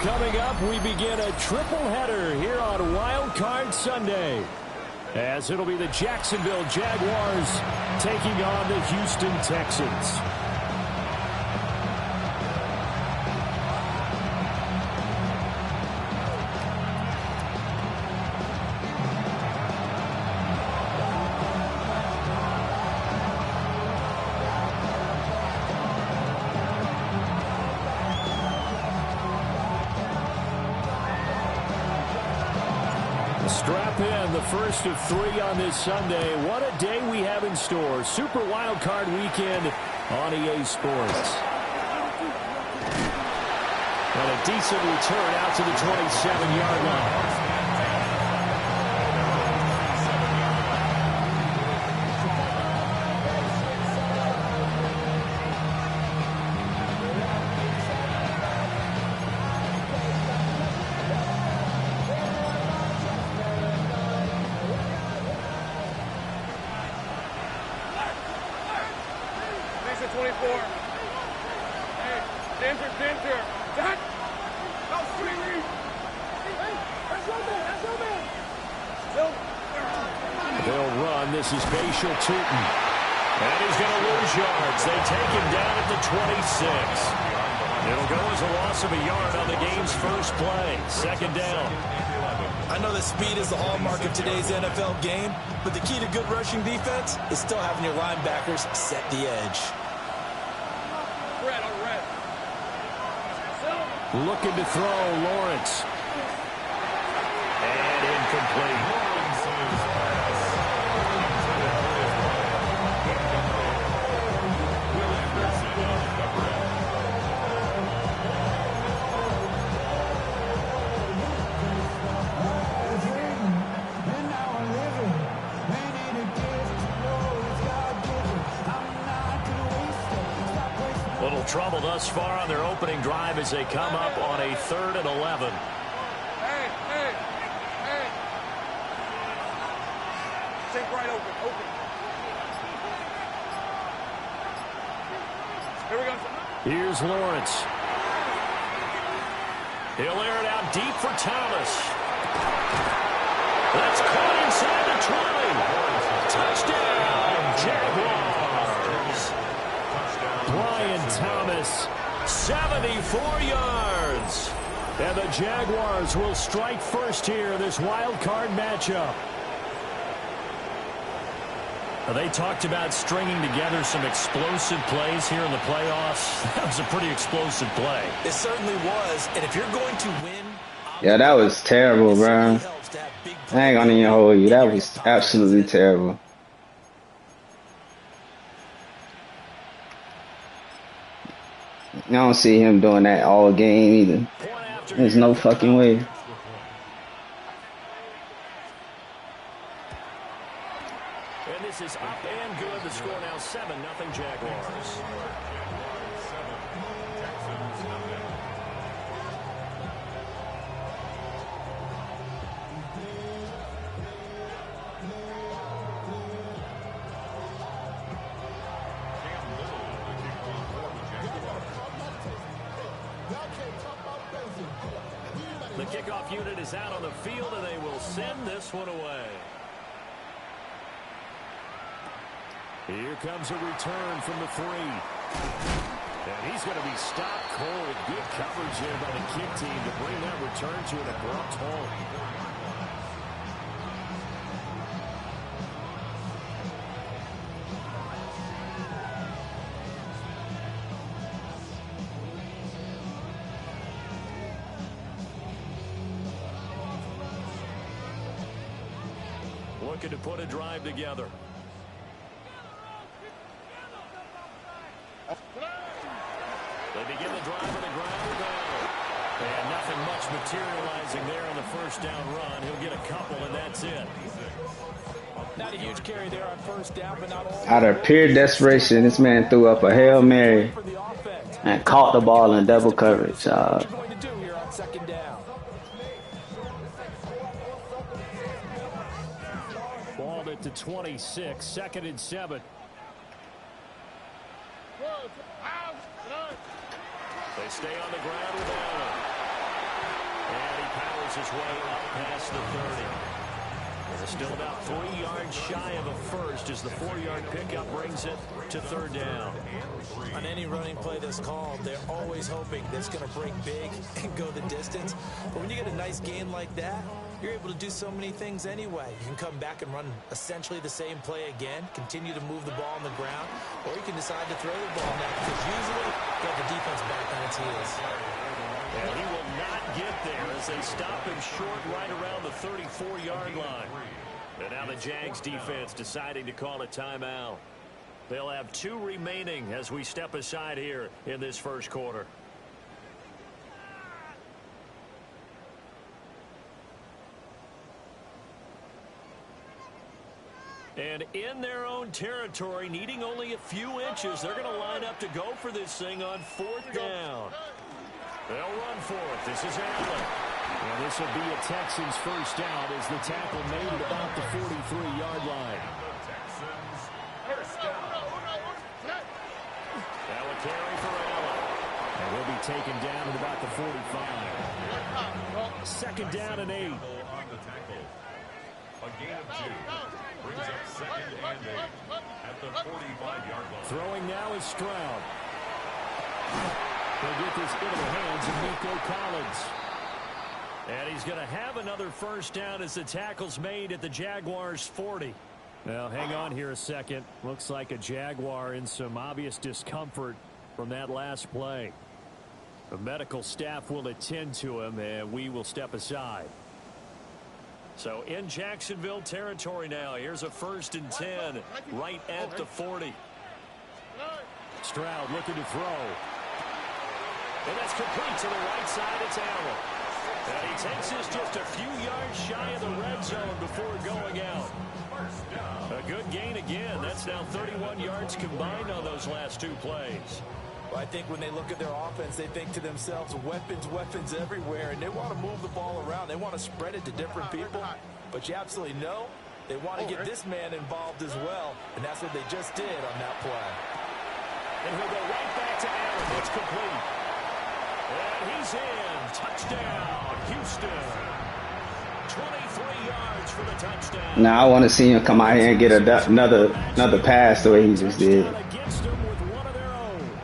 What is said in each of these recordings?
Coming up, we begin a triple header here on Wildcard Sunday, as it'll be the Jacksonville Jaguars taking on the Houston Texans. Strap in, the first of three on this Sunday. What a day we have in store. Super Wildcard Weekend on EA Sports. And a decent return out to the 27-yard line. This is Bashal Tootin. And he's going to lose yards. They take him down at the 26. It'll go as a loss of a yard on the game's first play. Second down. I know that speed is the hallmark of today's NFL game, but the key to good rushing defense is still having your linebackers set the edge. Looking to throw, Lawrence. And incomplete. Little trouble thus far on their opening drive as they come up on a 3rd and 11. Hey. Take right open. Here we go. Here's Lawrence. He'll air it out deep for Thomas. That's caught inside the 20. Touchdown, Jaguars. Brian Thomas, 74 yards. And the Jaguars will strike first here in this wild card matchup. They talked about stringing together some explosive plays here in the playoffs. That was a pretty explosive play. It certainly was. And if you're going to win... Yeah, that was terrible, bro. I ain't gonna even hold you. That was absolutely terrible. I don't see him doing that all game either. There's no fucking way. And this is up and good. The score now 7-0 Jaguars. The kickoff unit is out on the field, and they will send this one away. Here comes a return from the 3. And he's going to be stopped cold. Good coverage there by the kick team to bring that return to an abrupt halt. Looking to put a drive together. They begin the drive on the ground. And nothing much materializing there on the first down run. He'll get a couple, and that's it. Not a huge carry there on first down, but not all. Out of pure desperation, this man threw up a Hail Mary and caught the ball in double coverage. What are you going to do here on second down? Balled at the 26, 2nd and 7. They stay on the ground with Allen. And he powers his way up past the 30. They're still about 3 yards shy of a first as the 4-yard pickup brings it to third down. On any running play that's called, they're always hoping that it's going to break big and go the distance. But when you get a nice gain like that, you're able to do so many things anyway. You can come back and run essentially the same play again, continue to move the ball on the ground, or you can decide to throw the ball now because usually you have the defense back on its heels. And he will not get there as they stop him short right around the 34-yard line. And now the Jags defense deciding to call a timeout. They'll have 2 remaining as we step aside here in this first quarter. And in their own territory, needing only a few inches, they're going to line up to go for this thing on 4th down. They'll run for it. This is Allen. And this will be a Texans first down as the tackle made at about the 43-yard line. Now a carry for Allen. And he'll be taken down at about the 45. Second down and 8. A gain of 2. Brings up 2nd and 8 at the 45-yard line. Throwing now is Stroud. They'll get this into the hands of Nico Collins. And he's going to have another first down as the tackle's made at the Jaguars' 40. Now, hang on here a second. Looks like a Jaguar in some obvious discomfort from that last play. The medical staff will attend to him, and we will step aside. So in Jacksonville territory now. Here's a 1st and 10 right at the 40. Stroud looking to throw. And that's complete to the right side. It's Allen. And he takes this just a few yards shy of the red zone before going out. A good gain again. That's now 31 yards combined on those last 2 plays. Well, I think when they look at their offense, they think to themselves, weapons, weapons everywhere, and they want to move the ball around. They want to spread it to different people, but you absolutely know they want to get this man involved as well, and that's what they just did on that play. And he'll go right back to Allen. It's complete. And he's in. Touchdown, Houston. 23 yards for the touchdown. Now I want to see him come out here and get another pass the way he just did. Against them with one of their own.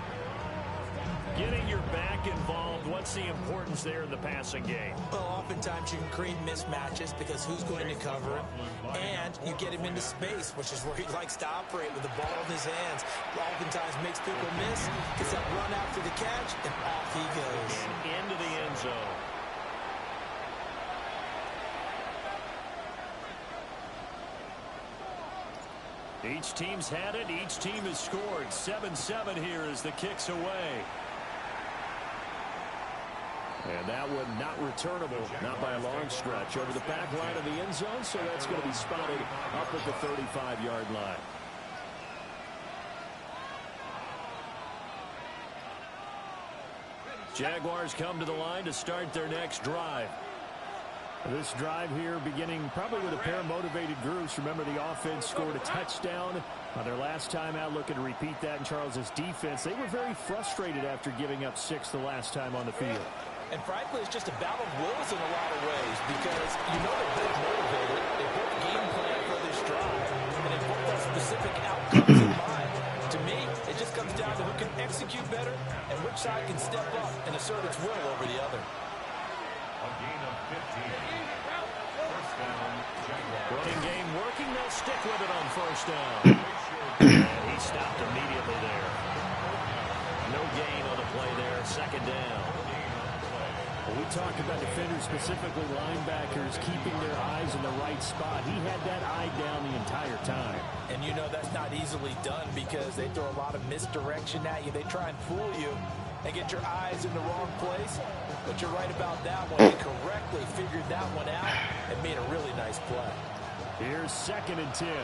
Getting your back involved. What's the importance there in the passing game? Well, oftentimes you can create mismatches because who's going to cover it, and you get him into space, which is where he likes to operate with the ball in his hands. Oftentimes makes people miss, gets that run after the catch, and off he goes. And into the end zone. Each team's had it. Each team has scored. 7-7 here as the kick's away. And that one not returnable, not by a long stretch, over the back line of the end zone, so that's going to be spotted up at the 35-yard line. Jaguars come to the line to start their next drive. This drive here beginning probably with a pair of motivated groups. Remember, the offense scored a touchdown on their last time out. Looking to repeat that in Charles's defense. They were very frustrated after giving up 6 the last time on the field. And frankly, it's just a battle of wills in a lot of ways because you know they're both motivated. They both game plan for this drive, and they both have specific outcomes in mind. To me, it just comes down to who can execute better and which side can step up and assert its will over the other. A gain of 15. First down, Jaguars. Running game working. They'll stick with it on first down. He stopped immediately there. No gain on the play there. Second down. Well, we talked about defenders, specifically linebackers, keeping their eyes in the right spot. He had that eye down the entire time. And you know that's not easily done because they throw a lot of misdirection at you. They try and fool you and get your eyes in the wrong place. But you're right about that one. They correctly figured that one out and made a really nice play. Here's 2nd and 10.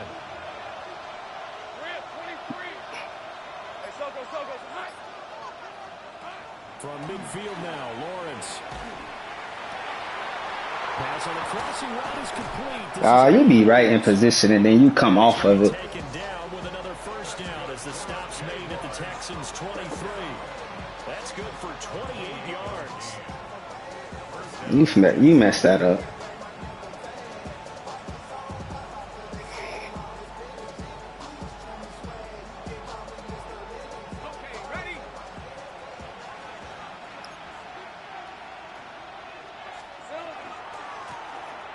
From midfield now, Lawrence. Pass on the crossing route is complete. You'll be right in position, and then you come off of it. Taken down with another first down as the stop's made at the Texans' 23. That's good for 28 yards. You messed that up.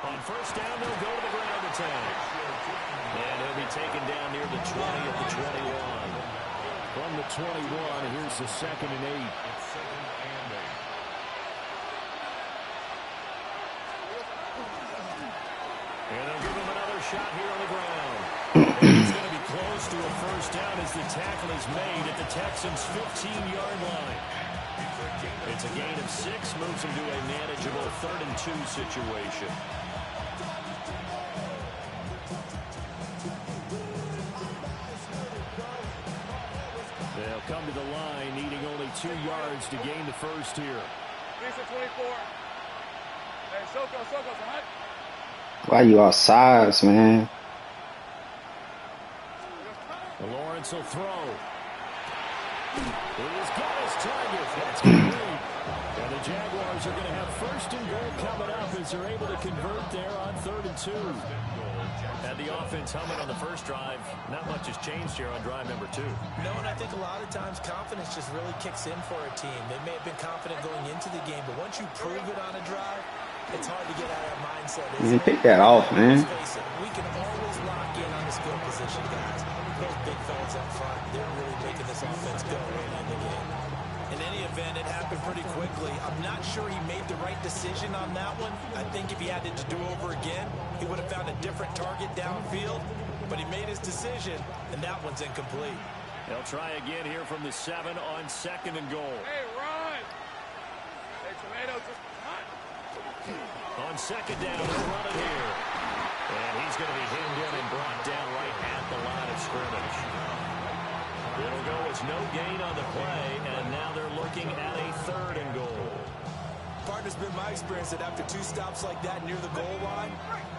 On first down, they'll go to the ground attack. And he'll be taken down near the 20 of the 21. From the 21, here's the 2nd and 8. And they'll give him another shot here on the ground. And he's going to be close to a first down as the tackle is made at the Texans' 15-yard line. It's a gain of 6, moves him to a manageable 3rd and 2 situation. They'll come to the line, needing only 2 yards to gain the first here. 24. Hey, Soko, hot. Why you all sides, man? Lawrence will throw. He's got his target. That's complete. And the Jaguars are going to have 1st and goal coming up as they're able to convert there on 3rd and 2. Had the offense humming on the first drive. Not much has changed here on drive number 2. No, and I think a lot of times confidence just really kicks in for a team. They may have been confident going into the game, but once you prove it on a drive, it's hard to get out of that mindset. Man, pick that off, man. We can always lock in on the skill position, guys. Those big fellas up front, they're really making this offense go early in the game. In any event, it happened pretty quickly. I'm not sure he made the right decision on that one. I think if he had it to do over again, he would have found a different target downfield. But he made his decision, and that one's incomplete. They'll try again here from the 7 on 2nd and goal. Hey, run. Hey, Tomato, just hot. On 2nd down, they'll run it here. And he's going to be hemmed in and brought down right at the line of scrimmage. It'll go as no gain on the play, and now they're looking at a 3rd and goal. Partner's been my experience that after 2 stops like that near the goal line,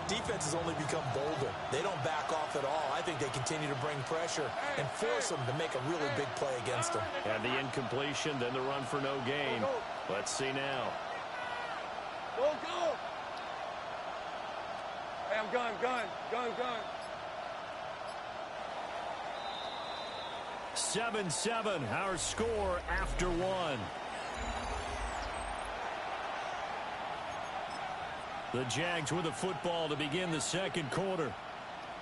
defense has only become bolder. They don't back off at all. I think they continue to bring pressure and force them to make a really big play against them. And the incompletion, then the run for no gain. Let's see now. Go. Hey, I'm gun. 7-7, our score after 1. The Jags with the football to begin the 2nd quarter,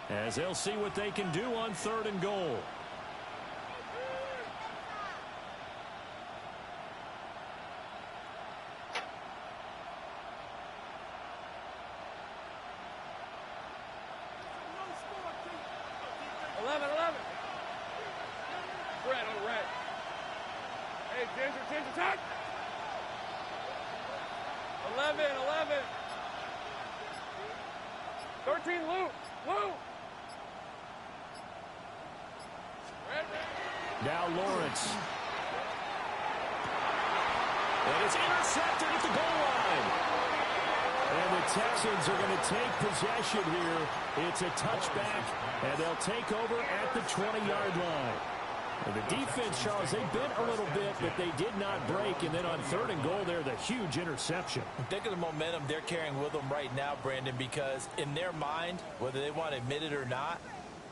as they'll see what they can do on 3rd and goal. Red. Hey, Ginger, attack. 11. 13, Lou. Now Lawrence. And it's intercepted at the goal line. And the Texans are going to take possession here. It's a touchback, and they'll take over at the 20-yard line. And the defense, Charles, they bent a little bit, but they did not break. And then on 3rd and goal there, the huge interception. Think of the momentum they're carrying with them right now, Brandon, because in their mind, whether they want to admit it or not,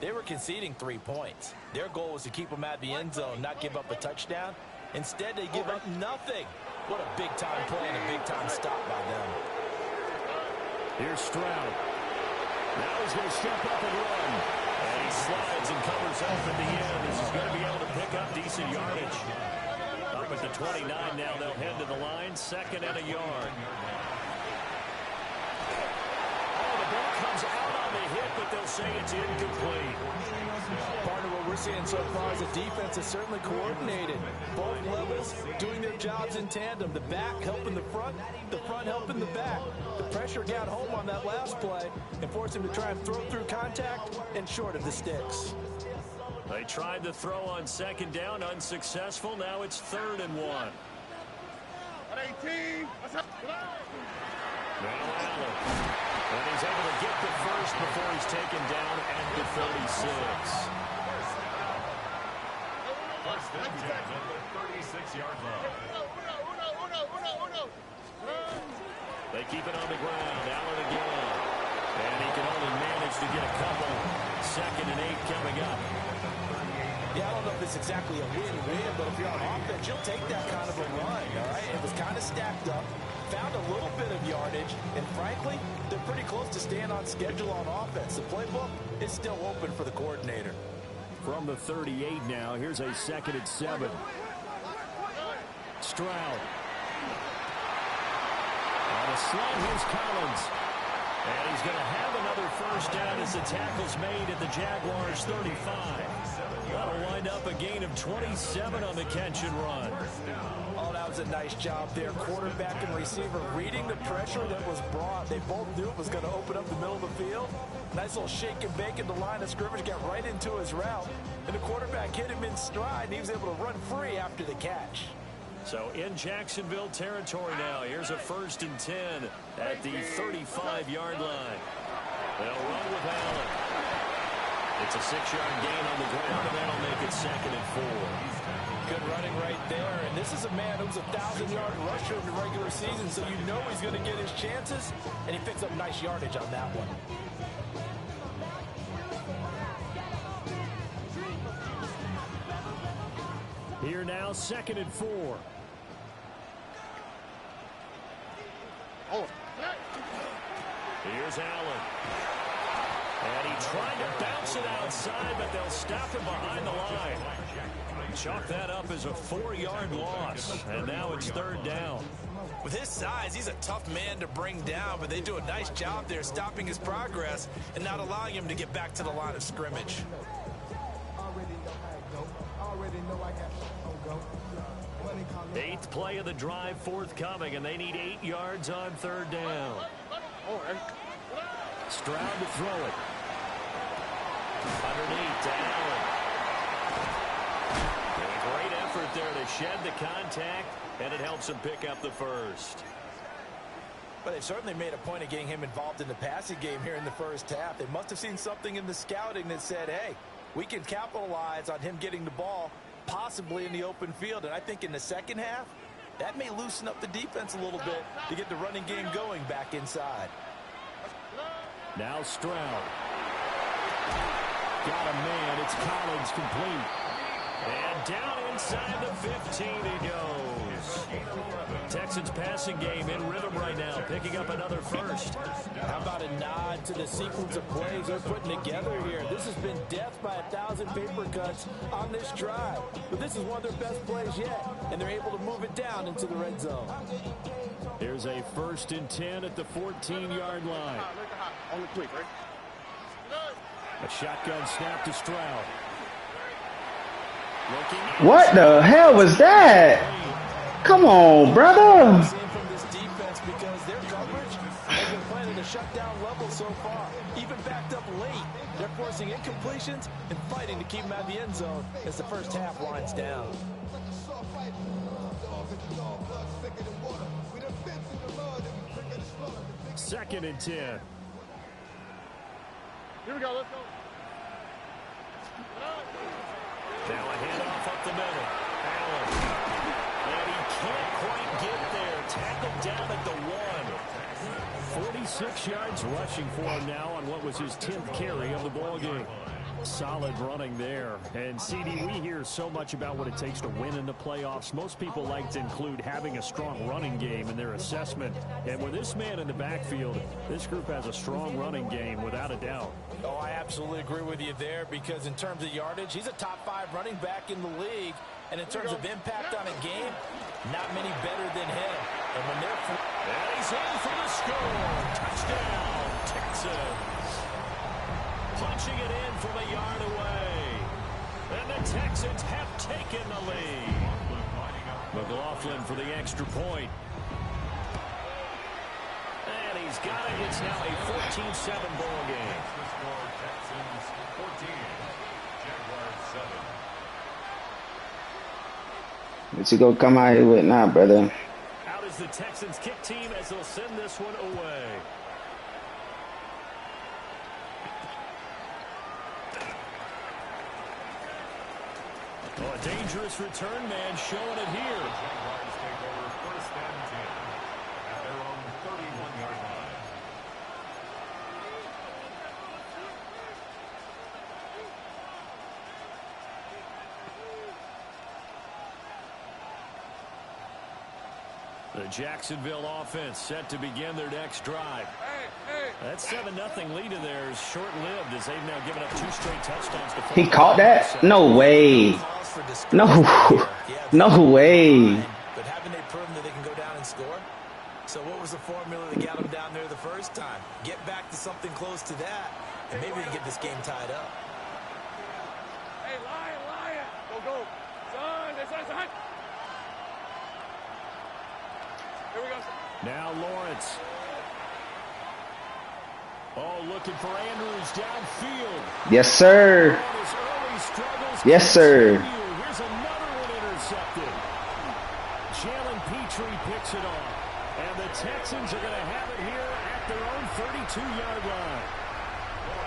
they were conceding 3 points. Their goal was to keep them at the end zone, not give up a touchdown. Instead, they give up nothing. What a big-time play and a big-time stop by them. Here's Stroud. Now he's going to step up and run. And he slides and covers up at the end. This is going to be able to pick up decent yardage. Up at the 29 now, they'll head to the line. 2nd and a yard. Oh, the ball comes out on the hit, but they'll say it's incomplete. Partner, what we're seeing so far is the defense is certainly coordinated. Both levels doing their jobs in tandem. The back helping the front helping the back. The pressure got home on that last play and forced him to try and throw through contact and short of the sticks. They tried to throw on 2nd down, unsuccessful. Now it's 3rd and 1. At 18. Now Allen. And he's able to get the first before he's taken down at the 36. First and 10 at the 36-yard line. They keep it on the ground. Allen again. And he can only manage to get a couple. 2nd and 8 coming up. Yeah, I don't know if it's exactly a win-win, but if you're on offense, you'll take that kind of a run, all right? It was kind of stacked up, found a little bit of yardage, and frankly, they're pretty close to staying on schedule on offense. The playbook is still open for the coordinator. From the 38 now, here's a 2nd and 7. Stroud. On a slant, here's Collins. And he's going to have another first down as the tackle's made at the Jaguars' 35. That'll wind up a gain of 27 on the catch and run. Oh, that was a nice job there. Quarterback and receiver reading the pressure that was brought. They both knew it was going to open up the middle of the field. Nice little shake and bake in the line of scrimmage, got right into his route. And the quarterback hit him in stride, and he was able to run free after the catch. So in Jacksonville territory now. Here's a 1st and 10 at the 35-yard line. They'll run with Allen. It's a 6-yard gain on the ground, and that'll make it 2nd and 4. Good running right there. And this is a man who's a 1,000-yard rusher in the regular season, so you know he's going to get his chances. And he picks up nice yardage on that one. Here now, 2nd and 4. Here's Allen. And he tried to bounce it outside, but they'll stop him behind the line. Chalk that up as a 4-yard loss. And now it's 3rd down. With his size, he's a tough man to bring down, but they do a nice job there stopping his progress and not allowing him to get back to the line of scrimmage. 8th play of the drive forthcoming, and they need 8 yards on 3rd down. Stroud to throw it. Underneath to Allen. And a great effort there to shed the contact, and it helps him pick up the first. But they certainly made a point of getting him involved in the passing game here in the first half. They must have seen something in the scouting that said, hey, we can capitalize on him getting the ball possibly in the open field. And I think in the second half, that may loosen up the defense a little bit to get the running game going back inside. Now Stroud. Got a man. It's Collins complete. And down inside the 15 he goes. Texans passing game in rhythm right now, picking up another first. How about a nod to the sequence of plays they're putting together here? This has been death by 1,000 paper cuts on this drive. But this is one of their best plays yet, and they're able to move it down into the red zone. Here's a 1st and 10 at the 14-yard line. On the quick, right? A shotgun snap to Stroud. What the hell was that? Come on, brother. From this defense because their coverage has been playing at a shutdown level so far. Even backed up late, they're forcing incompletions and fighting to keep them out of the end zone as the first half winds down. Second and 10. Here we go, let's go. Now a handoff up the middle. Allen. And he can't quite get there. Tackled down at the 1. 46 yards rushing for him now on what was his 10th carry of the ball game. Solid running there. And CD, we hear so much about what it takes to win in the playoffs. Most people like to include having a strong running game in their assessment. And with this man in the backfield, this group has a strong running game without a doubt. Oh, I absolutely agree with you there because in terms of yardage, he's a top 5 running back in the league. And in terms of impact on a game, not many better than him. And when they're... And he's in for the score. Touchdown, Texans. Punching it in from a yard away. And the Texans have taken the lead. McLaughlin for the extra point. And he's got it. It's now a 14-7 ball game. Texans 14, Jaguars 7. What you gonna come out here with now, brother? Out is the Texans kick team as they'll send this one away. Oh, a dangerous return man showing it here. Jaguars take over 1st and 10 at their own 31-yard The Jacksonville offense set to begin their next drive. That 7-0 lead of theirs short-lived as they've now given up 2 straight touchdowns to He caught that? No way. No. No way. But haven't they proven that they can go down and score? So what was the formula that got them down there the first time? Get back to something close to that, and maybe we can get this game tied up. Hey, Lion. Go. Son. Here we go. Now Lawrence. Oh, looking for Andrews downfield. Yes, sir. Yes, sir. Here's another one intercepted. Jalen Petrie picks it off. And the Texans are going to have it here at their own 32-yard line.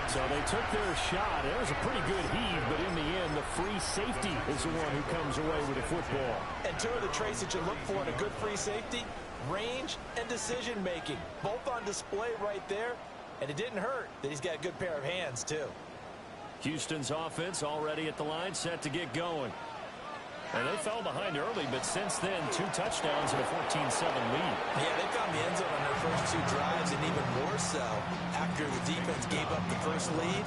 So they took their shot. It was a pretty good heave, but in the end, the free safety is the one who comes away with the football. And 2 of the traits that you look for in a good free safety, range and decision-making. Both on display right there. And it didn't hurt that he's got a good pair of hands, too. Houston's offense already at the line, set to get going. And they fell behind early, but since then, 2 touchdowns and a 14-7 lead. Yeah, they found the end zone on their first 2 drives, and even more so after the defense gave up the first lead.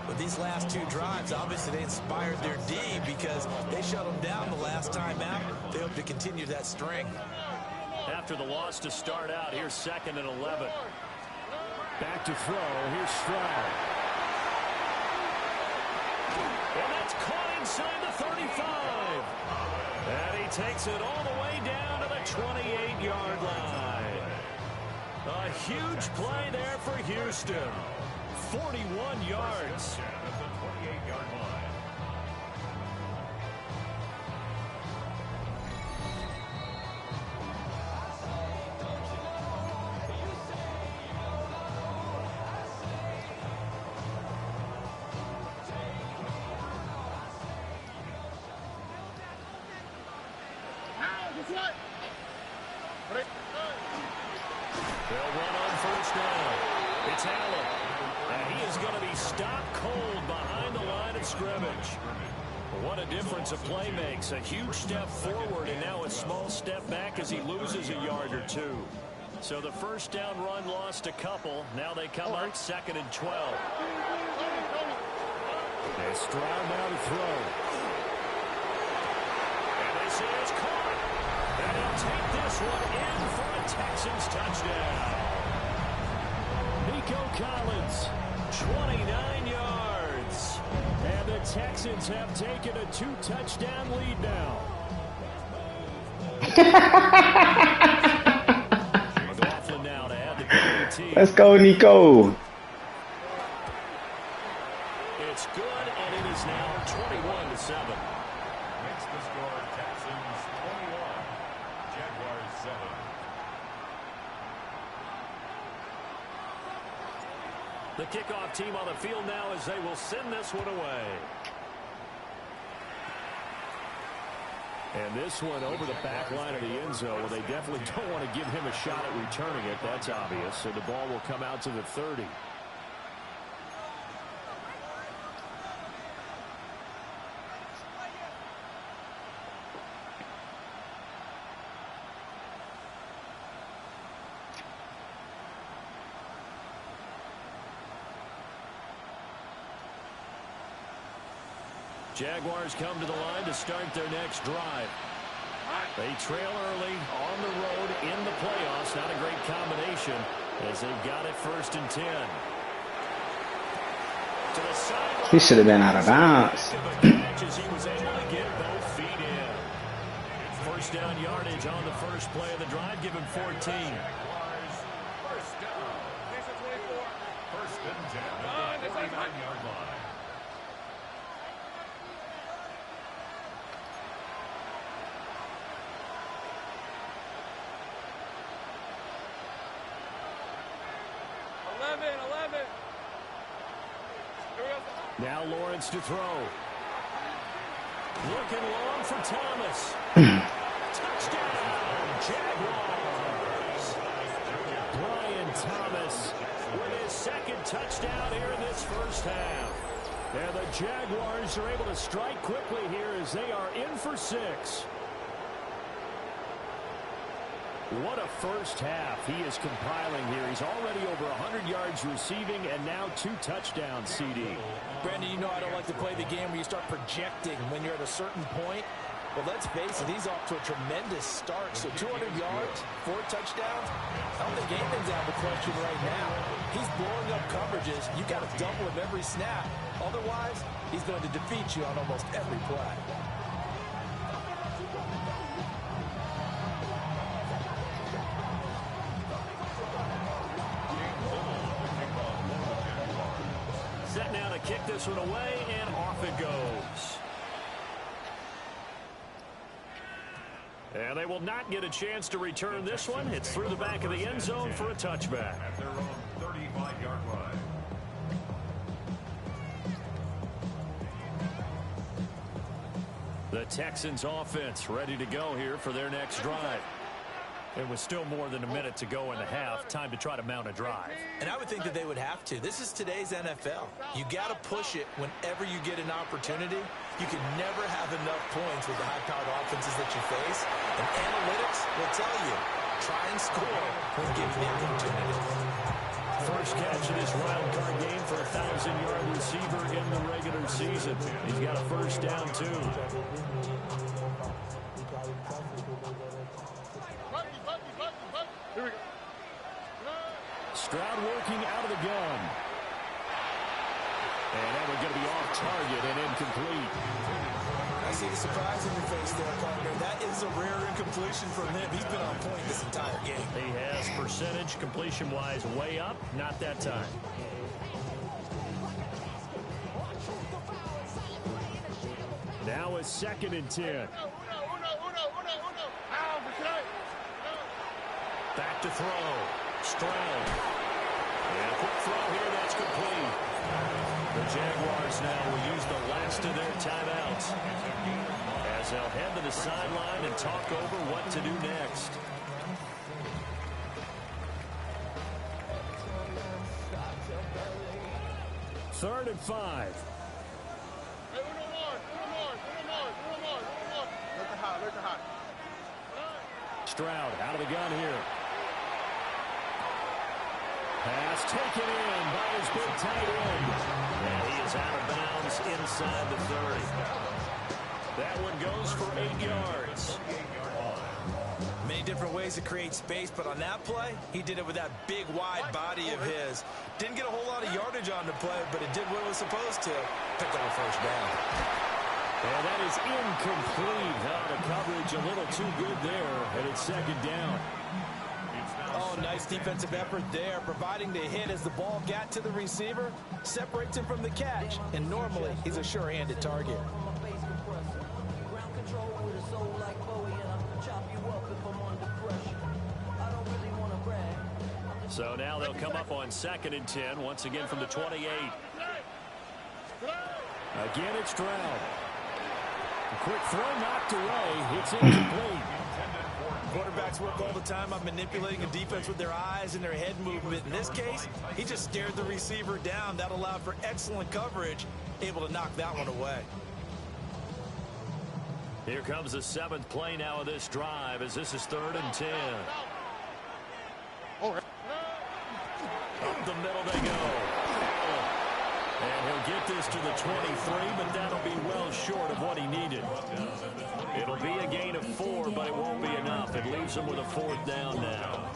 But these last 2 drives, obviously they inspired their D because they shut them down the last time out. They hope to continue that string. After the loss to start out, here's 2nd and 11. Back to throw. Here's Stroud. And that's caught inside the 35. And he takes it all the way down to the 28-yard line. A huge play there for Houston. 41 yards. At the 28-yard line. They'll run on first down. It's Allen. And he is going to be stopped cold behind the line of scrimmage. What a difference a play makes. A huge step forward and now a small step back as he loses a yard or 2. So the first down run lost a couple. Now they come up 2nd and 12. They Stroud now to throw. And they say it's caught. And he'll take this one in for a Texans touchdown. Nico Collins, 29 yards. And the Texans have taken a 2-touchdown lead now. McLaughlin now to add the PAT. Let's go, Nico. It's good, and it is now 21-7. Makes the score Texans 21, Jaguars 7. The kickoff team on the field now as they will send this one away. And this one over the back line of the end zone. Well, they definitely don't want to give him a shot at returning it. That's obvious. So the ball will come out to the 30. Jaguars come to the line to start their next drive. They trail early on the road in the playoffs. Not a great combination as they've got it 1st and 10. To the sideline. He should have been out of bounds. He was able to get both feet in. First down yardage on the first play of the drive. Give him 14. Jaguars, first down. 1st and 10 at the 49-yard line. Now Lawrence to throw. Looking long for Thomas. Touchdown, Jaguars. Brian Thomas with his 2nd touchdown here in this first half. And the Jaguars are able to strike quickly here as they are in for 6. What a first half he is compiling here. He's already over 100 yards receiving and now 2 touchdowns, CD. Brandon, you know I don't like to play the game where you start projecting when you're at a certain point. But let's face it, he's off to a tremendous start. So 200 yards, 4 touchdowns. I don't think anything's out of the question right now. He's blowing up coverages. You got to double him every snap. Otherwise, he's going to defeat you on almost every play. Set now to kick this one away, and off it goes. And they will not get a chance to return this one. It's through the back of the end zone for a touchback. At their own 35-yard line. The Texans offense ready to go here for their next drive. It was still more than a minute to go in the half. Time to try to mount a drive. And I would think that they would have to. This is today's NFL. You got to push it whenever you get an opportunity. You can never have enough points with the high-powered offenses that you face. And analytics will tell you, try and score when given the opportunity. First catch of this wild card game for a 1,000-yard receiver in the regular season. He's got a first down, too. Here we go. Stroud working out of the gun. And that one's going to be off target and incomplete. I see the surprise in your face there, partner. That is a rare incompletion from him. He's been on point this entire game. He has percentage completion-wise way up. Not that time. Now a 2nd and 10. Back to throw. Stroud. And a quick throw here. That's complete. The Jaguars now will use the last of their timeouts as they'll head to the sideline and talk over what to do next. Third and 5. Stroud out of the gun here. Pass taken in by his big tight end. And he is out of bounds inside the 30. That one goes for 8 yards. Many different ways to create space, but on that play, he did it with that big, wide body of his. Didn't get a whole lot of yardage on the play, but it did what it was supposed to. Picked up a first down. And that is incomplete. The coverage a little too good there, and it's 2nd down. Oh, nice defensive effort there, providing the hit as the ball got to the receiver, separates him from the catch, and normally he's a sure-handed target. So now they'll come up on 2nd and 10, once again from the 28. Again, it's Stroud. A quick throw knocked away. It's incomplete. Quarterbacks work all the time on manipulating a defense with their eyes and their head movement. In this case, he just stared the receiver down. That allowed for excellent coverage, able to knock that one away. Here comes the 7th play now of this drive as this is 3rd and 10. Up the middle they go. And he'll get this to the 23, but that'll be well short of what he needed. It'll be a gain of 4, but it won't be enough. It leaves him with a 4th down now.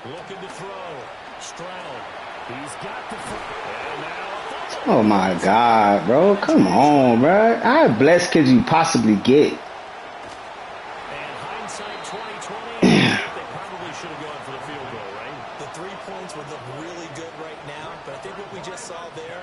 Looking to throw. Stroud. He's got the throw. Oh my God, bro. Come on, bro. How blessed could you possibly get? And hindsight 2020, they probably should have gone for the field goal, right? The 3 points were look really good right now, but I think what we just saw there,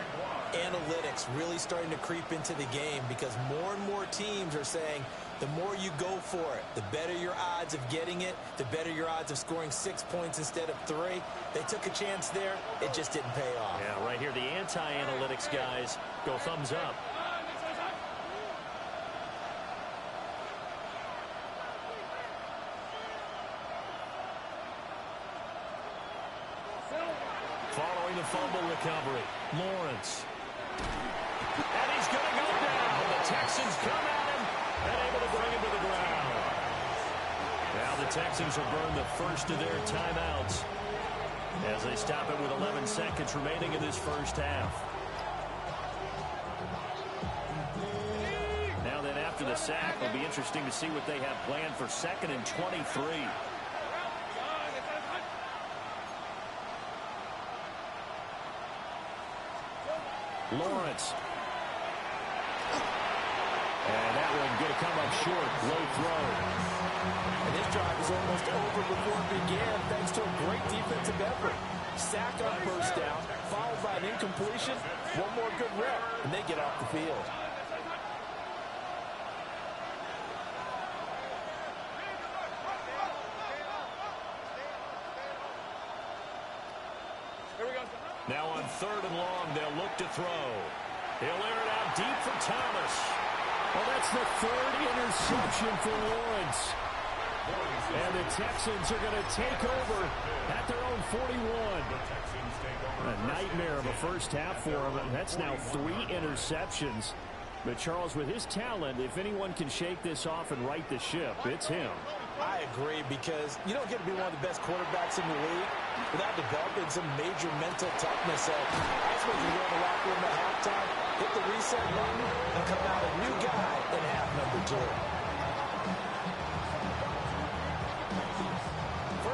analytics really starting to creep into the game because more and more teams are saying the more you go for it, the better your odds of getting it, the better your odds of scoring 6 points instead of 3. They took a chance there. It just didn't pay off. Yeah, right here, the anti-analytics guys go thumbs up. Following the fumble recovery, Lawrence. And he's going to go down. The Texans come at him and able to bring him to the ground. Now the Texans will burn the first of their timeouts as they stop it with 11 seconds remaining in this first half. Now then, after the sack, it'll be interesting to see what they have planned for 2nd and 23. Lawrence. And that one going to come up short. Low throw. And this drive is almost over before it began thanks to a great defensive effort. Sack on first down, followed by an incompletion. One more good rep, and they get off the field. Now on 3rd and long, they'll look to throw. He'll air it out deep for Thomas. Well, that's the 3rd interception for Lawrence. And the Texans are going to take over at their own 41. A nightmare of a first half for him. That's now 3 interceptions. But Charles, with his talent, if anyone can shake this off and right the ship, it's him. I agree, because you don't get to be one of the best quarterbacks in the league without developing some major mental toughness. So that's what you go in the locker room at halftime, hit the reset button, and come out a new guy in half number 2.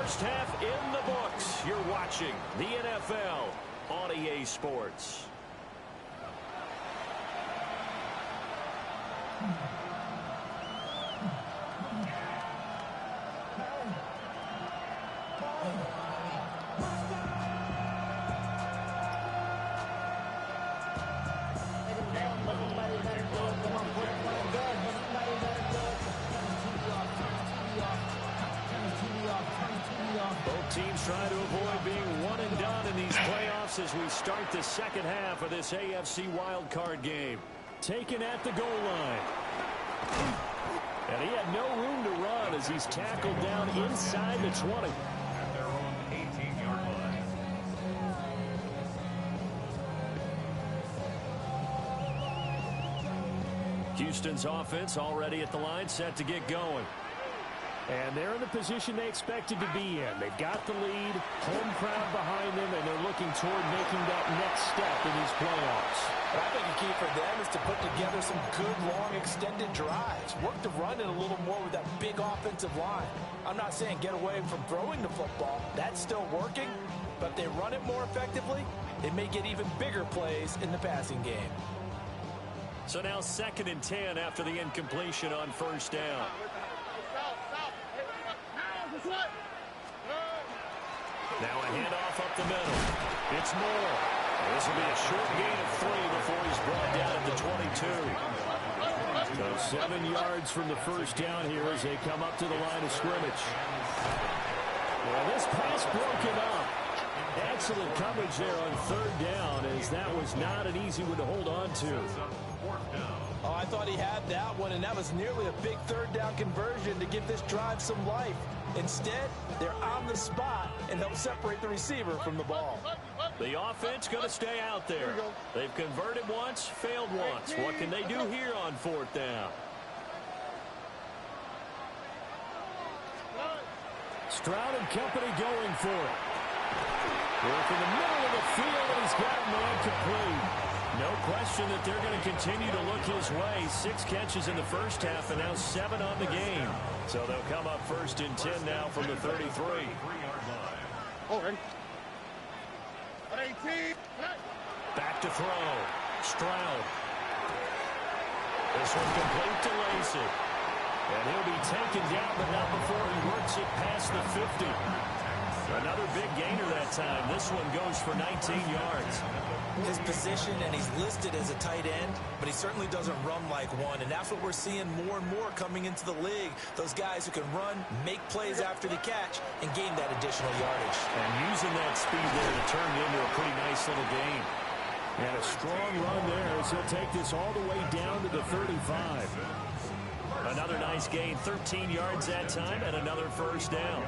First half in the books. You're watching the NFL on EA Sports. Both teams trying to avoid being one and done in these playoffs as we start the second half of this AFC Wildcard game. Taken at the goal line. And he had no room to run as he's tackled down inside the 20. At their own 18-yard line. Houston's offense already at the line, set to get going. And they're in the position they expected to be in. They've got the lead, home crowd behind them, and they're looking toward making that next step in these playoffs. But I think the key for them is to put together some good, long, extended drives. Work the run in a little more with that big offensive line. I'm not saying get away from throwing the football. That's still working. But if they run it more effectively, it may get even bigger plays in the passing game. So now 2nd and 10 after the incompletion on first down. Now a handoff up the middle. It's Moore. This will be a short gain of 3 before he's brought down at the 22. So 7 yards from the first down here as they come up to the line of scrimmage. Well, this pass broken up. Excellent coverage there on 3rd down, as that was not an easy one to hold on to. Oh, I thought he had that one, and that was nearly a big 3rd down conversion to give this drive some life. Instead, they're on the spot and help separate the receiver from the ball. The offense going to stay out there. They've converted once, failed once. What can they do here on 4th down? Stroud and company going for it. Work in the middle of the field, and he's got a man complete. No question that they're going to continue to look his way. 6 catches in the first half and now 7 on the game. So they'll come up 1st and 10 now from the 33. 3-yard line. Over. Back to throw. Stroud. This one complete to Lacey. And he'll be taken down, but not before he works it past the 50. Another big gainer that time. This one goes for 19 yards. His position, and he's listed as a tight end, but he certainly doesn't run like one, and that's what we're seeing more and more coming into the league. Those guys who can run, make plays after the catch, and gain that additional yardage. And using that speed there to turn it into a pretty nice little gain. And a strong run there as he'll take this all the way down to the 35. Another nice gain, 13 yards that time, and another first down.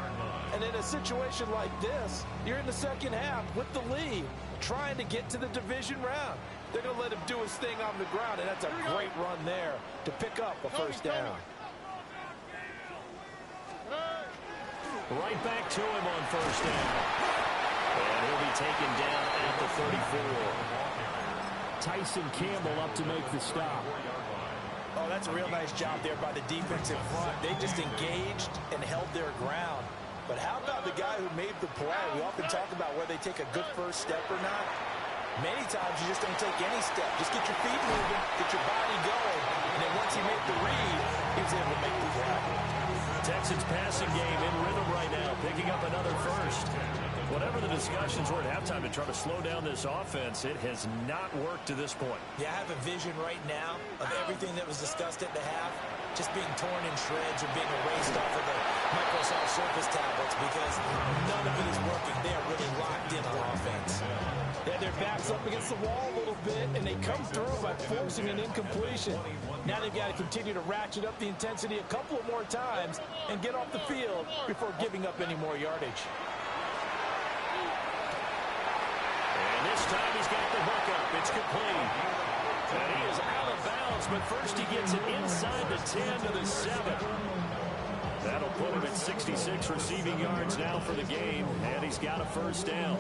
And in a situation like this, you're in the second half with the lead, trying to get to the division round. They're going to let him do his thing on the ground, and that's a great run there to pick up a first down. Right back to him on first down. And he'll be taken down at the 34. Tyson Campbell up to make the stop. Oh, that's a real nice job there by the defensive front. They just engaged and held their ground. But how about the guy who made the play? We often talk about whether they take a good first step or not. Many times you just don't take any step. Just get your feet moving, get your body going, and then once he made the read, he was able to make the play. Texans passing game in rhythm right now, picking up another first. Whatever the discussions were at halftime to try to slow down this offense, it has not worked to this point. Yeah, I have a vision right now of everything that was discussed at the half just being torn in shreds or being erased off of the Microsoft Surface tablets because none of it is working. They are really locked in on offense. Yeah, their back's up against the wall a little bit, and they come through by forcing an incompletion. Now they've got to continue to ratchet up the intensity a couple of more times and get off the field before giving up any more yardage. And this time he's got the hook up. It's complete. And he is out of bounds, but first he gets it inside the 10 to the 7. That'll put him at 66 receiving yards now for the game, and he's got a first down.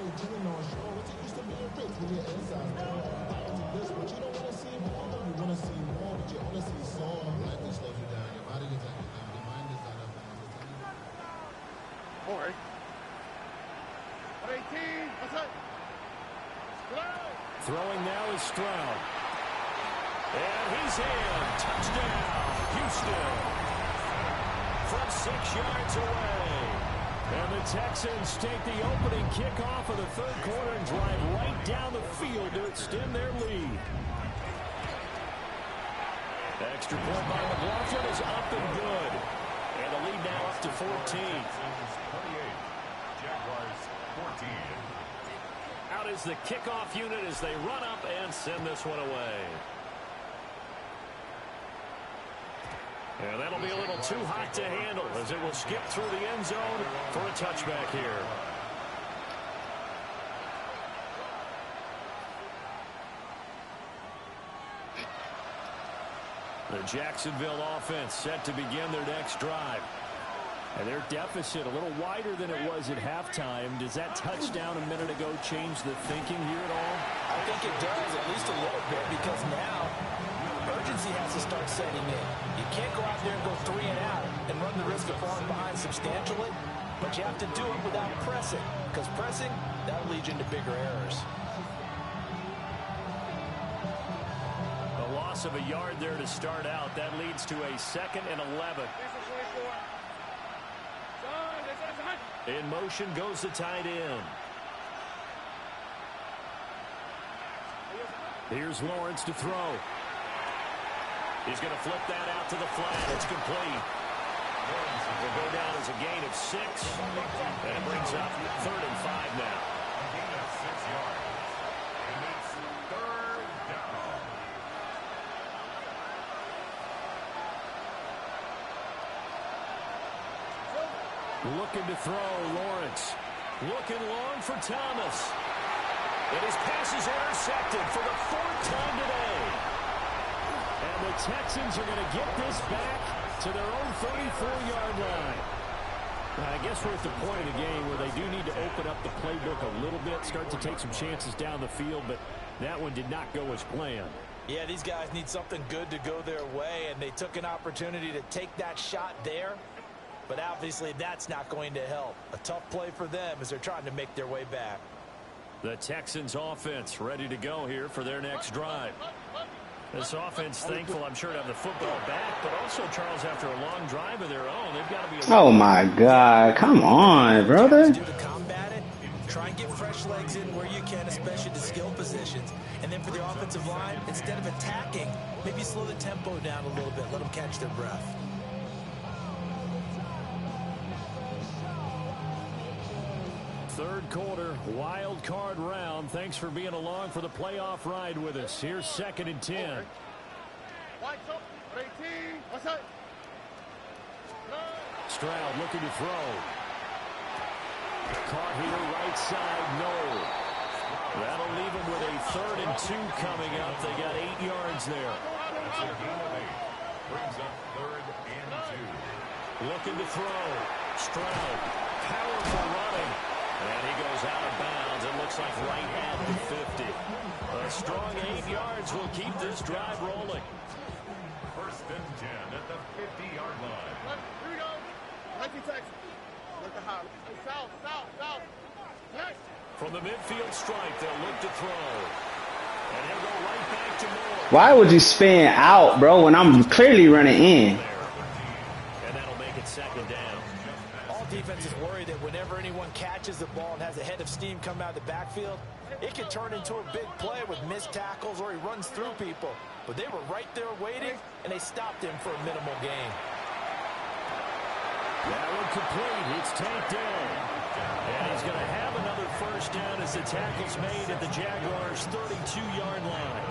Throwing now is Stroud. And he's in. Touchdown, Houston. From 6 yards away. And the Texans take the opening kickoff of the third quarter and drive right down the field to extend their lead. Extra point by McLaughlin is up and good. And the lead now up to 14. 28. Jaguars 14. Out is the kickoff unit as they run up and send this one away. And that'll be a little too hot to handle as it will skip through the end zone for a touchback here. The Jacksonville offense set to begin their next drive. And their deficit a little wider than it was at halftime. Does that touchdown a minute ago change the thinking here at all? I think it does, at least a little bit, because now urgency has to start setting in. You can't go out there and go 3 and out and run the risk of falling behind substantially, but you have to do it without pressing, because pressing, that'll lead you into bigger errors. A loss of a yard there to start out. That leads to a 2nd and 11. In motion goes the tight end. Here's Lawrence to throw. He's going to flip that out to the flat. It's complete. Will go down as a gain of 6. And it brings up 3rd and 5 now. A gain of 6 yards. And it's 3rd down. Looking to throw, Lawrence. Looking long for Thomas. And his pass is intercepted for the 4th time today. And the Texans are going to get this back to their own 34-yard line. Now, I guess we're at the point of the game where they do need to open up the playbook a little bit, start to take some chances down the field, but that one did not go as planned. Yeah, these guys need something good to go their way, and they took an opportunity to take that shot there. But obviously that's not going to help. A tough play for them as they're trying to make their way back. The Texans offense ready to go here for their next drive. This offense thankful, I'm sure, to have the football back, but also, Charles, after a long drive of their own, they've got to be... Oh, my God. Come on, brother. To combat Try and get fresh legs in where you can, especially the skill positions. And then for the offensive line, instead of attacking, maybe slow the tempo down a little bit. Let them catch their breath. Third quarter, wild card round. Thanks for being along for the playoff ride with us. Here's 2nd and 10. Stroud looking to throw. Caught here right side, no. That'll leave him with a 3rd and 2 coming up. They got 8 yards there. That's a gain of 8. Brings up 3rd and 2. Looking to throw. Stroud, powerful running. And he goes out of bounds. It looks like right at the 50. A strong 8 yards will keep this drive rolling. 1st and 10 at the 50-yard line. Here we go. 19 Texans. Look at how. South, south, south. Next. From the midfield stripe, they'll look to throw. And he'll go right back to Moore. Why would you spin out, bro, when I'm clearly running in? And that'll make it 2nd down. All defenses worry that whenever anyone catches the ball and has a head of steam come out of the backfield, it can turn into a big play with missed tackles or he runs through people. But they were right there waiting, and they stopped him for a minimal gain. That one complete. It's tanked down. And he's going to have another 1st down as the tackle's made at the Jaguars' 32-yard line.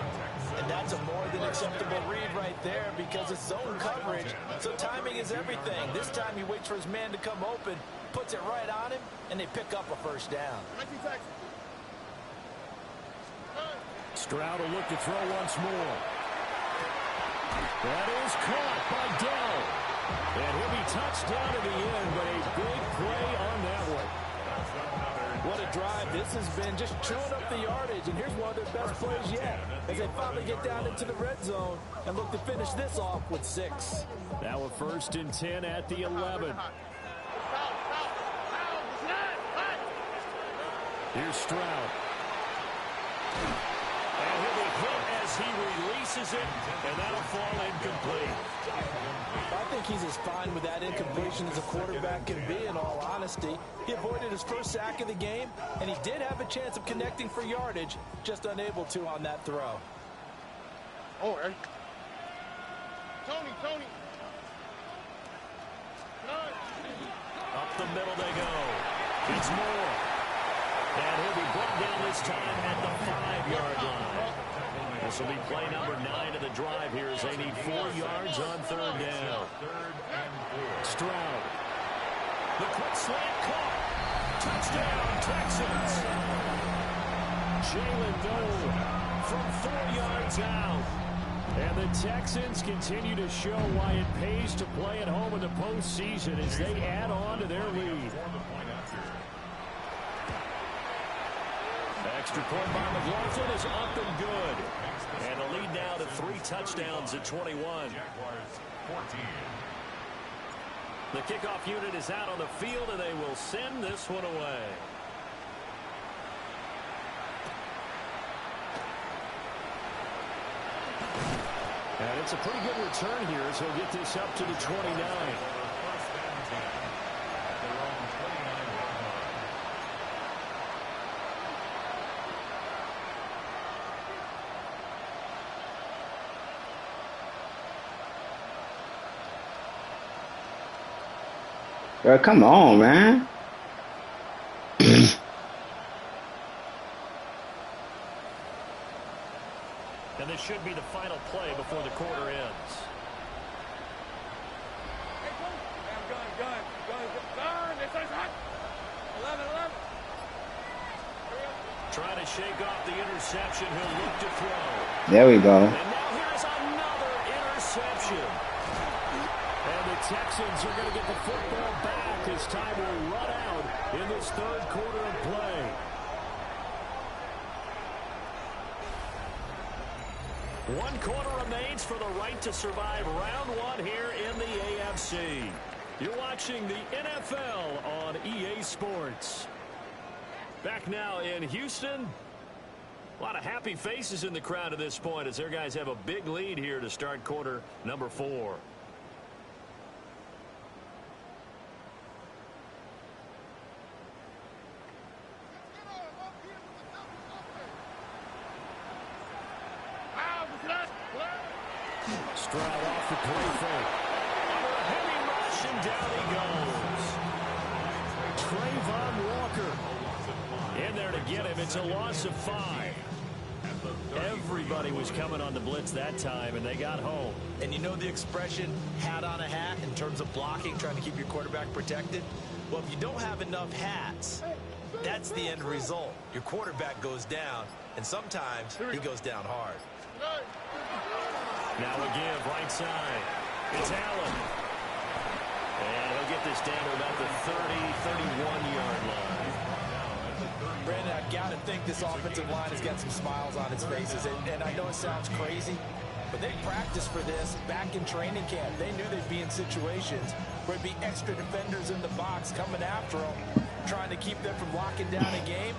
And that's a more than acceptable read right there because it's zone coverage. So timing is everything. This time he waits for his man to come open, puts it right on him, and they pick up a 1st down. Stroud will look to throw once more. That is caught by Dell. And he'll be touched down to the end, but a big play on that one. What a drive this has been, just chewing up the yardage. And here's one of their best plays yet as they finally get down into the red zone and look to finish this off with 6. Now a 1st and 10 at the 11. Here's Stroud. And he'll be hit as he releases it, and that'll fall incomplete. I think he's as fine with that incompletion as a quarterback can be, in all honesty. He avoided his 1st sack of the game, and he did have a chance of connecting for yardage, just unable to on that throw. Oh, hey. Tony. Up the middle they go. It's Moore. And he'll be brought down this time at the 5-yard line. This will be play number 9 of the drive here as they need 4 yards on 3rd down. Stroud. The quick slant caught. Touchdown, Texans. Jalen Noel from 4 yards out. And the Texans continue to show why it pays to play at home in the postseason as they add on to their lead. Extra point by McLaughlin is up and good. And a lead now to 3 touchdowns at 21. The kickoff unit is out on the field, and they will send this one away. And it's a pretty good return here, so he'll get this up to the 29. Bro, come on, man. And this should be the final play before the quarter ends. Gun. This is hot. 11. Trying to shake off the interception. He'll look to throw. There we go. And now here's another interception. And the Texans are going to get the football back as time will run out in this 3rd quarter of play. One quarter remains for the right to survive round 1 here in the AFC. You're watching the NFL on EA Sports. Back now in Houston. A lot of happy faces in the crowd at this point as their guys have a big lead here to start quarter number 4. Stroud off the play fake. Under a heavy rush, and down he goes. Trayvon Walker in there to get him. It's a loss of 5. Everybody was coming on the blitz that time, and they got home. And you know the expression, hat on a hat, in terms of blocking, trying to keep your quarterback protected? Well, if you don't have enough hats, that's the end result. Your quarterback goes down, and sometimes he goes down hard. Now a give, right side. It's Allen. And he'll get this down to about the 31-yard line. Brandon, I've got to think this offensive line has got some smiles on its faces. And I know it sounds crazy, but they practiced for this back in training camp. They knew they'd be in situations where there'd be extra defenders in the box coming after them, trying to keep them from locking down a game.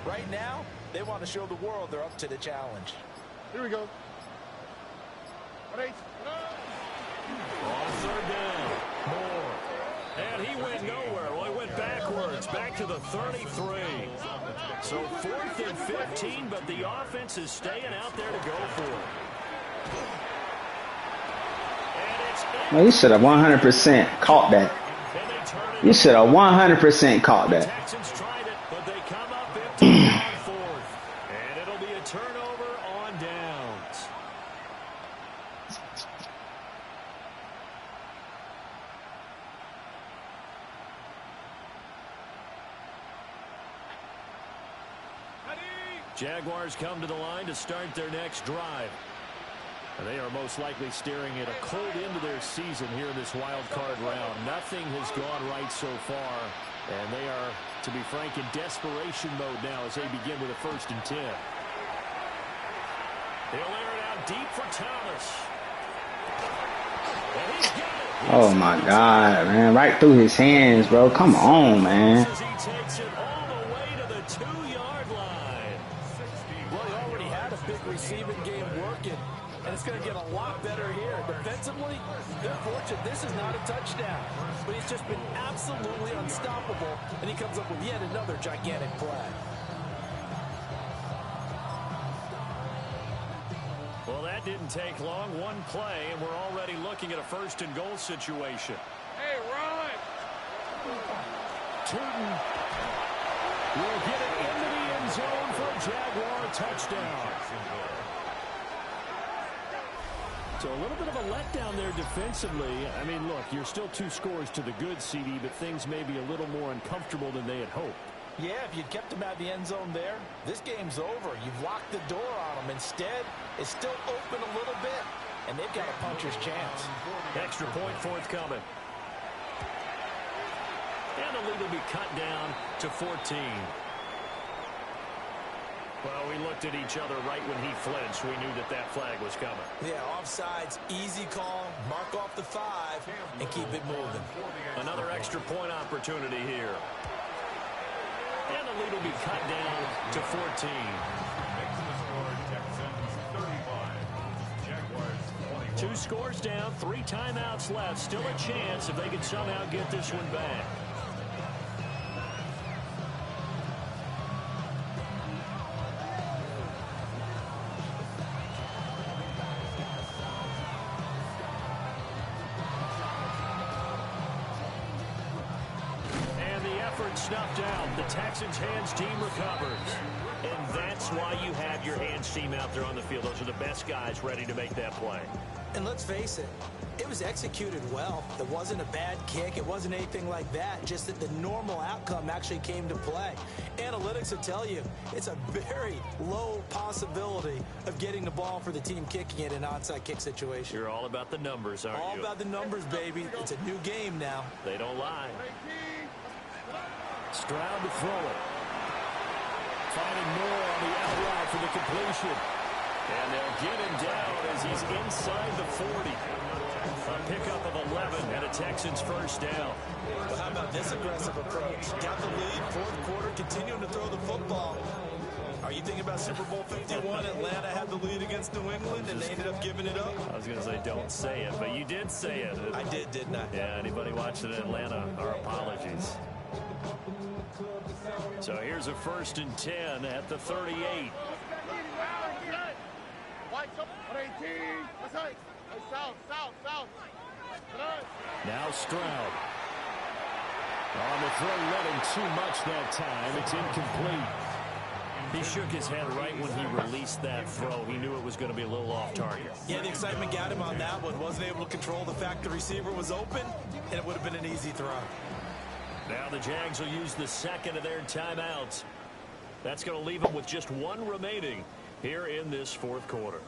Right now, they want to show the world they're up to the challenge. Here we go. On third down, Moore. And he went nowhere. Well, he went backwards, back to the 33. So 4th and 15, but the offense is staying out there to go for it. And it's Well, you should have 100% caught that. You should have 100% caught that. Texans tried it, but they come up empty on 4th. And it'll be a turnover on downs. Jaguars come to the line to start their next drive. And they are most likely staring at a cold end to their season here in this wild card round. Nothing has gone right so far. And they are, to be frank, in desperation mode now as they begin with a 1st and 10. They'll air it out deep for Thomas. And he's got it. Oh my God, man. Right through his hands, bro. Come on, man. He takes it all the way to the 2-yard line. Well, he already had a big receiving game working, and it's going to get a lot better here. Defensively, they're fortunate this is not a touchdown, but he's just been absolutely unstoppable, and he comes up with yet another gigantic play. Well, that didn't take long. One play, and we're already looking at a 1st and goal situation. Hey, run! Tootin will get it into the end zone for a Jaguar touchdown. So a little bit of a letdown there defensively. I mean, look, you're still 2 scores to the good, CD, but things may be a little more uncomfortable than they had hoped. Yeah, if you'd kept him out of the end zone there, this game's over. You've locked the door on him. Instead, it's still open a little bit, and they've got a puncher's chance. Extra point forthcoming. And the lead will be cut down to 14. Well, we looked at each other right when he flinched. We knew that that flag was coming. Yeah, offsides, easy call, mark off the 5, and keep it moving. Another extra point opportunity here. And the lead will be cut down to 14. Two scores down, 3 timeouts left. Still a chance if they can somehow get this one back. Snuffed out. The Texans' hands team recovers. And that's why you have your hands team out there on the field. Those are the best guys ready to make that play. And let's face it, it was executed well. It wasn't a bad kick. It wasn't anything like that. Just that the normal outcome actually came to play. Analytics will tell you it's a very low possibility of getting the ball for the team kicking it in an onside kick situation. You're all about the numbers, aren't you? All about the numbers, baby. It's a new game now. They don't lie. Stroud to throw it. Finding Moore on the out route for the completion. And they'll get him down as he's inside the 40. A pickup of 11 and a Texans 1st down. Well, how about this aggressive approach? Got the lead, 4th quarter, continuing to throw the football. Are you thinking about Super Bowl 51? Atlanta had the lead against New England, and they ended up giving it up? I was going to say don't say it, but you did say it. I did, didn't I? Yeah, anybody watching in Atlanta, our apologies. So here's a 1st and 10 at the 38. Hey, south, south, south. Now Stroud. On the throw, let him too much that time. It's incomplete. He shook his head right when he released that throw. He knew it was going to be a little off target. Yeah, the excitement got him on that one. Wasn't able to control the fact the receiver was open, and it would have been an easy throw. Now the Jags will use the second of their timeouts. That's going to leave them with just one remaining here in this fourth quarter.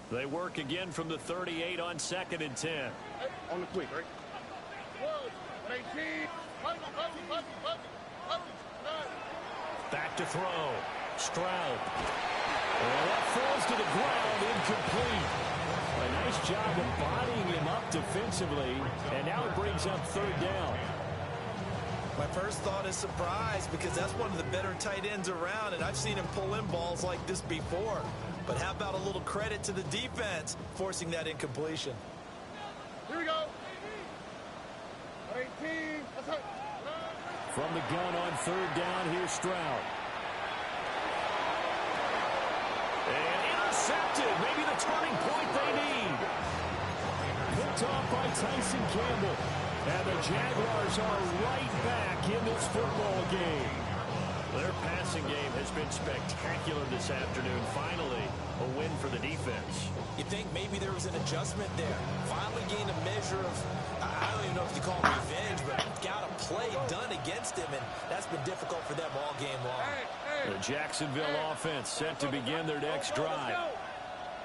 They work again from the 38 on 2nd and 10. On the quick, right? Back to throw. Stroud. And that falls to the ground, incomplete. A nice job of bodying him up defensively, and now it brings up 3rd down. My first thought is surprise, because that's one of the better tight ends around, and I've seen him pull in balls like this before. But how about a little credit to the defense forcing that incompletion? Here we go. 18. From the gun on 3rd down, here's Stroud. And intercepted. Maybe the turning point they need. Picked off by Tyson Campbell. And the Jaguars are right back in this football game. Their passing game has been spectacular this afternoon. Finally, a win for the defense. You think maybe there was an adjustment there. Finally gained a measure of, I don't even know if you call it revenge, but got a play done against him, and that's been difficult for them all game long. The Jacksonville offense set to begin their next drive.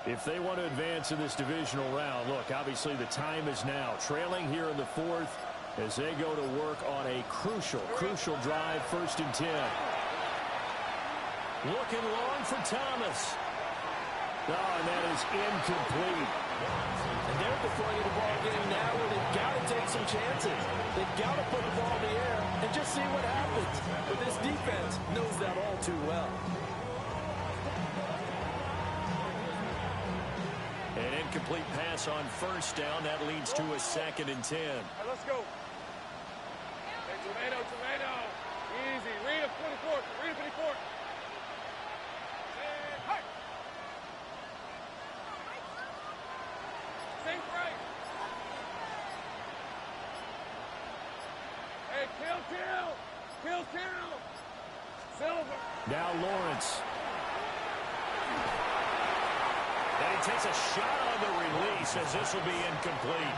If they want to advance in this divisional round, look, obviously the time is now. Trailing here in the 4th as they go to work on a crucial drive, 1st and 10. Looking long for Thomas. Oh, and that is incomplete. And they're at the point of the ball game now where they've got to take some chances. They've got to put the ball in the air and just see what happens. But this defense knows that all too well. An incomplete pass on 1st down. That leads to a 2nd and 10. Hey, let's go. Hey, tomato. Easy. Read a 24. Read a 24. Kill. Silver. Now Lawrence. And he takes a shot on the release as this will be incomplete.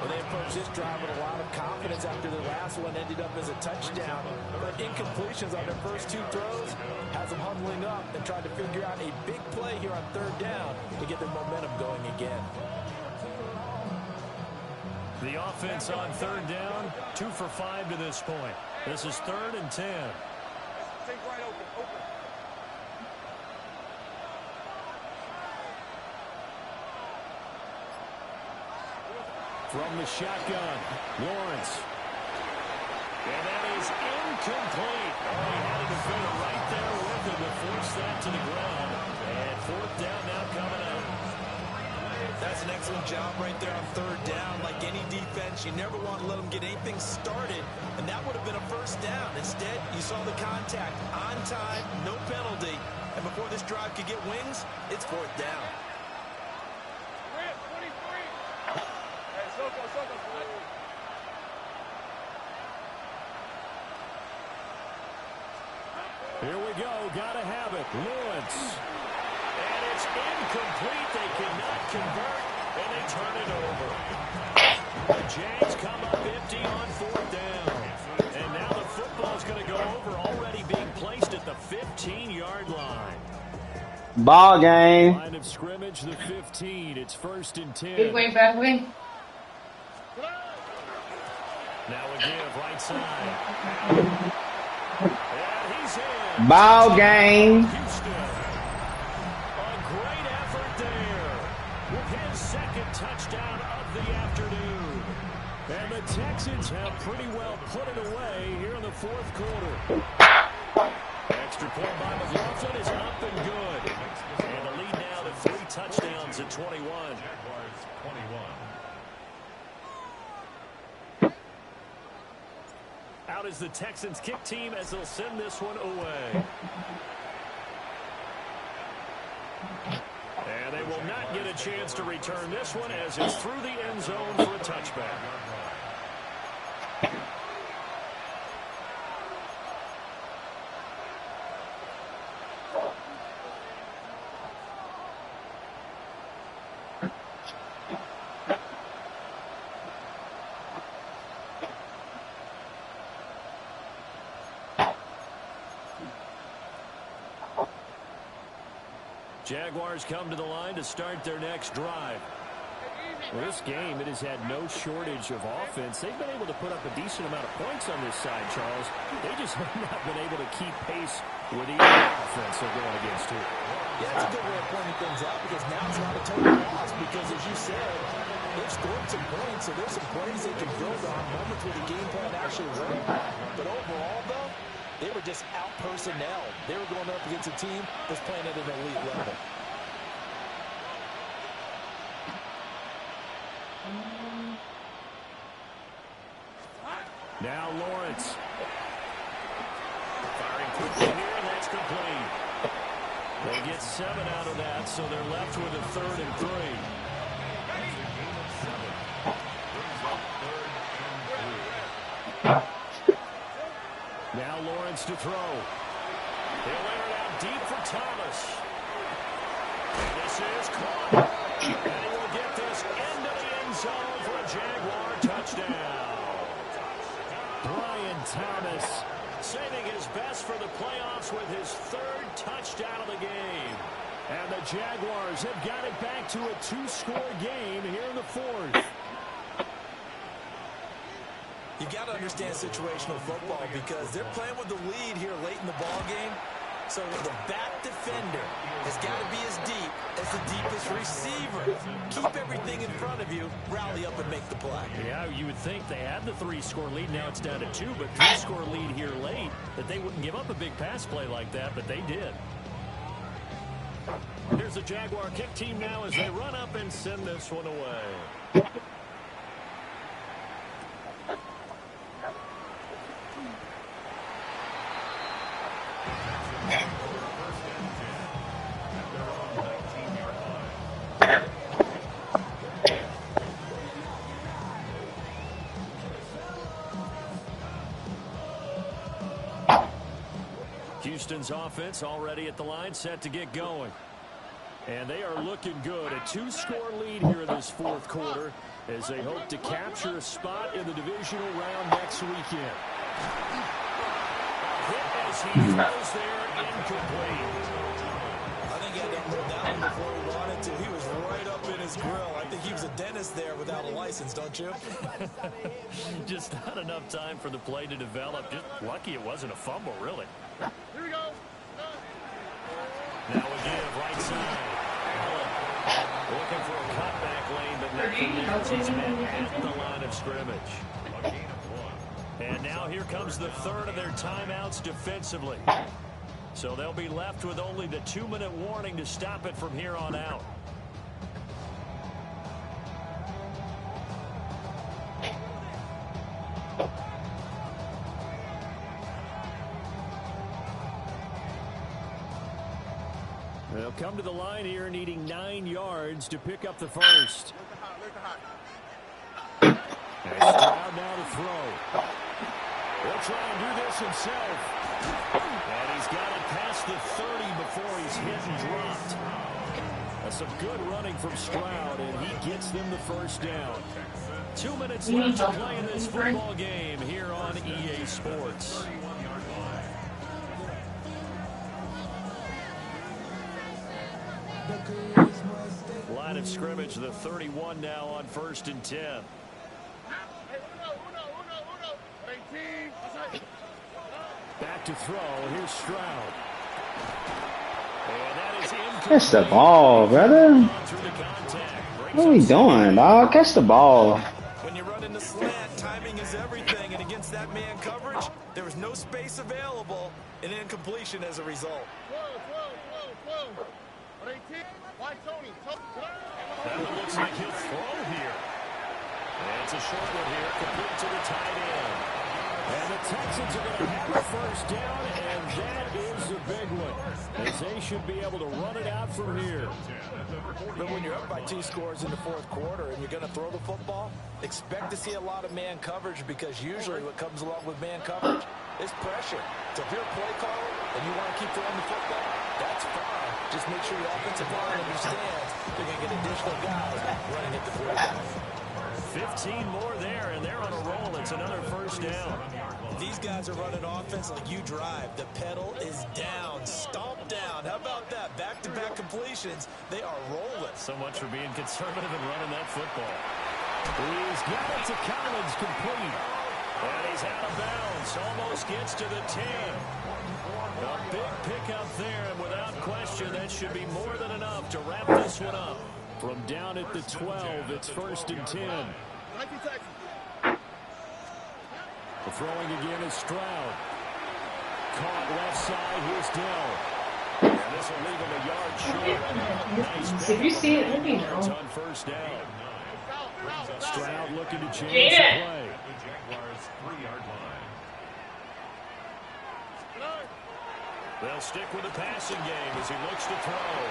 Well, they approached this drive with a lot of confidence after the last one ended up as a touchdown. But incompletions on their first 2 throws has them huddling up and trying to figure out a big play here on 3rd down to get their momentum going again. The offense on 3rd down, 2 for 5 to this point. This is 3rd and 10. Take right open. From the shotgun, Lawrence. And that is incomplete. Oh, he had a defender right there with him to force that to the ground. And 4th down now coming up. That's an excellent job right there on 3rd down. Like any defense, you never want to let them get anything started, and that would have been a 1st down. Instead, you saw the contact on time, no penalty, and before this drive could get wings, it's 4th down. 23. Hey, Soko. Here we go. Gotta have it. Lawrence. And it's incomplete. They cannot convert, and they turn it over. The Jags come up empty on 4th down. And now the football's going to go over, already being placed at the 15-yard line. Ball game. Line of scrimmage, the 15. It's 1st and 10. Big way, back way. Now a give, right side. And he's in. Ball game. Houston. A great effort there with his 2nd touchdown of the afternoon. And the Texans have pretty well put it away here in the 4th quarter. Extra point by McLaughlin is up and good. And the lead now to 3 touchdowns at 21. Jaguars 21. Out is the Texans kick team as they'll send this one away. And they will not get a chance to return this one as it's through the end zone for a touchback. Jaguars come to the line to start their next drive. Well, this game, it has had no shortage of offense. They've been able to put up a decent amount of points on this side, Charles. They just have not been able to keep pace with the offense they're going against here. Yeah, that's a good way of pointing things out because now it's not a total loss because, as you said, they've scored some points, so there's some plays they can build on, moments where the game plan actually worked. But overall, though, they were just out-personnel. They were going up against a team that's playing at an elite level. Now Lawrence. Firing quickly here, and that's complete. They get 7 out of that, so they're left with a 3rd and 3. Now Lawrence to throw. He'll air it out deep for Thomas. And this is caught. And he will get this into the end zone for a Jaguar touchdown. Brian Thomas saving his best for the playoffs with his 3rd touchdown of the game. And the Jaguars have got it back to a 2-score game here in the 4th. You got to understand situational football because they're playing with the lead here late in the ball game. So the back defender has got to be as deep as the deepest receiver. Keep everything in front of you, rally up and make the play. Yeah, you would think they had the 3-score lead. Now it's down to 2, but 3-score lead here late, that they wouldn't give up a big pass play like that, but they did. Here's the Jaguar kick team now as they run up and send this one away. Houston's offense already at the line, set to get going. And they are looking good. A 2-score lead here in this 4th quarter as they hope to capture a spot in the divisional round next weekend. A hit as he throws there, incomplete. I think he had that pulled down before he wanted to. He was right up in his grill. I think he was a dentist there without a license, don't you? Just not enough time for the play to develop. Just lucky it wasn't a fumble, really. Here we go. Now again, right side. Allen looking for a cutback lane, but nothing there as he's met at the line of scrimmage. And now here comes the 3rd of their timeouts defensively. So they'll be left with only the 2-minute warning to stop it from here on out. They'll come to the line here needing 9 yards to pick up the first. And Stroud now to throw. He'll try and do this himself. And he's got it past the 30 before he's hit and dropped. That's some good running from Stroud, and he gets them the first down. 2 minutes left to play in this football game here on EA Sports. Line of scrimmage, the 31 now on 1st and 10. Back to throw. Here's Stroud. And that is incomplete. Catch the ball, brother. What are we doing, dog? Catch the ball. When you run in the slant, timing is everything. And against that man coverage, there was no space available. An incompletion as a result. That one looks like he'll throw here. And it's a short one here, complete to the tight end. And the Texans are going to have a first down, and that is a big one, as they should be able to run it out from here. But when you're up by 2 scores in the fourth quarter and you're going to throw the football, expect to see a lot of man coverage, because usually what comes along with man coverage is pressure. So if you're a play caller and you want to keep throwing the football, that's fine. Just make sure your offensive line understands they're going to get additional guys running at the quarterback. 15 more there, and they're on a roll. It's another first down. These guys are running offense like you drive. The pedal is down, stomp down. How about that? Back-to-back completions. They are rolling. So much for being conservative and running that football. He's got it to Collins, complete. And he's out of bounds. Almost gets to the 10. A big pickup there, and without question, that should be more than enough to wrap this one up. From down at the 12, it's 1st and 10. The throwing again is Stroud. Caught left side, here's Dell. And this will leave him a yard short. If you see it, let me know. It's on first down. Stroud looking to change the play. The Jaguars' 3-yard line. They'll stick with the passing game as he looks to throw.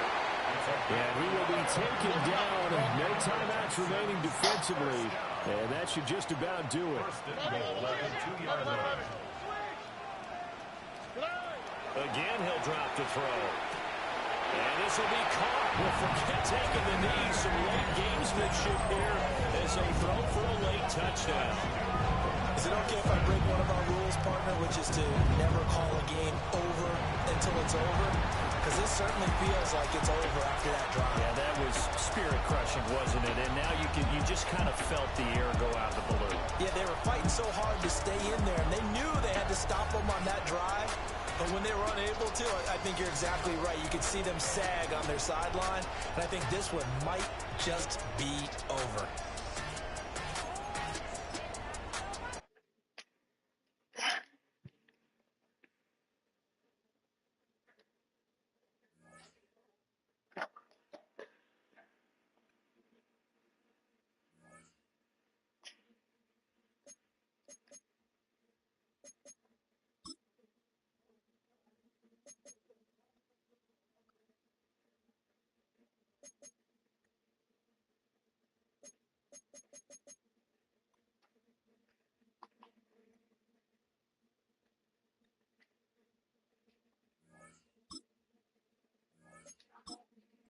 And he will be taken down. No timeouts remaining defensively. And that should just about do it. First and goal at the 2-yard line. Again, he'll drop the throw. And this will be caught. We'll forget taking the knee. Some late gamesmanship here as they throw for a late touchdown. Is it okay if I break one of our rules, partner, which is to never call a game over until it's over? Because this certainly feels like it's over after that drive. Yeah, that was spirit-crushing, wasn't it? And now you just kind of felt the air go out of the balloon. Yeah, they were fighting so hard to stay in there, and they knew they had to stop them on that drive. But when they were unable to, I think you're exactly right. You could see them sag on their sideline, and I think this one might just be over.